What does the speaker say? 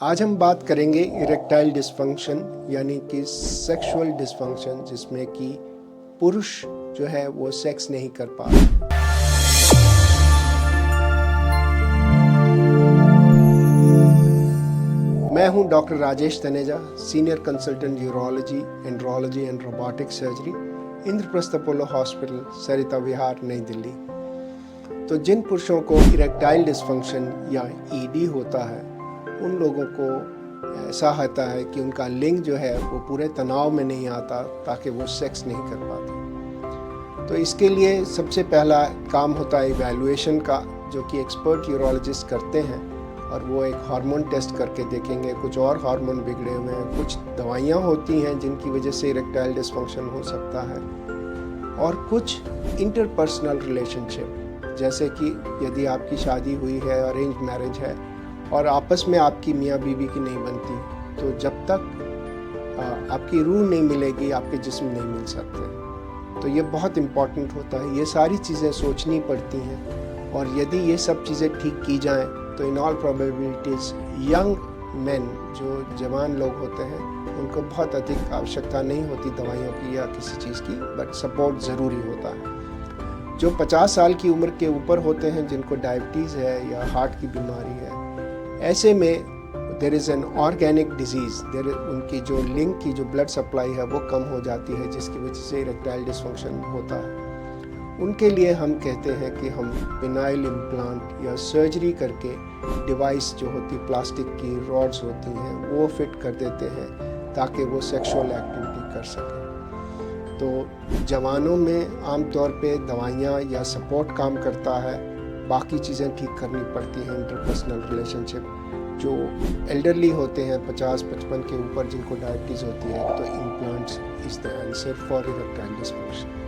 आज हम बात करेंगे इरेक्टाइल डिस्फंक्शन यानी कि सेक्सुअल डिस्फंक्शन, जिसमें कि पुरुष जो है वो सेक्स नहीं कर पा रहा। मैं हूं doctor Rajesh Taneja, senior consultant urology, andrology and robotic surgery, Indraprastha Apollo hospital, Sarita Vihar, Nai Delhi. तो जिन पुरुषों को इरेक्टाइल डिस्फंक्शन या ईडी होता है, उन लोगों को ऐसा होता है कि उनका लिंग जो है वो पूरे तनाव में नहीं आता, ताकि वो सेक्स नहीं कर पाते। तो इसके लिए सबसे पहला काम होता है इवैल्यूएशन का, जो कि एक्सपर्ट यूरोलॉजिस्ट करते हैं, और वो एक हार्मोन टेस्ट करके देखेंगे। कुछ और हार्मोन बिगड़े हुए हैं, कुछ दवाइयाँ होती हैं जिनकी वजह से इरेक्टाइल डिस्फंक्शन हो सकता है, और कुछ इंटरपर्सनल रिलेशनशिप, जैसे कि यदि आपकी शादी हुई है, अरेंज मैरिज है, और आपस में आपकी मियाँ बीवी की नहीं बनती, तो जब तक आपकी रूह नहीं मिलेगी, आपके जिस्म नहीं मिल सकते। तो ये बहुत इम्पॉर्टेंट होता है, ये सारी चीज़ें सोचनी पड़ती हैं, और यदि ये सब चीज़ें ठीक की जाएं तो in all probabilities young main, जो जवान लोग होते हैं, उनको बहुत अधिक आवश्यकता नहीं होती दवाइयों की या किसी चीज़ की, बट सपोर्ट ज़रूरी होता है। जो 50 साल की उम्र के ऊपर होते हैं, जिनको डायबिटीज़ है या हार्ट की बीमारी है, ऐसे में there is an organic disease, उनकी जो लिंग की जो ब्लड सप्लाई है वो कम हो जाती है, जिसकी वजह से इरेक्टाइल डिस्फंक्शन होता है। उनके लिए हम कहते हैं कि हम पेनाइल इम्प्लांट या सर्जरी करके डिवाइस जो होती प्लास्टिक की रॉड्स होती हैं वो फिट कर देते हैं, ताकि वो सेक्सुअल एक्टिविटी कर सकें। तो जवानों में आमतौर पे दवाइयाँ या सपोर्ट काम करता है, बाकी चीज़ें ठीक करनी पड़ती हैं, इंटरपर्सनल रिलेशनशिप। जो एल्डरली होते हैं 50-55 के ऊपर, जिनको डायबिटीज़ होती है, तो implants is the answer for erectile dysfunction.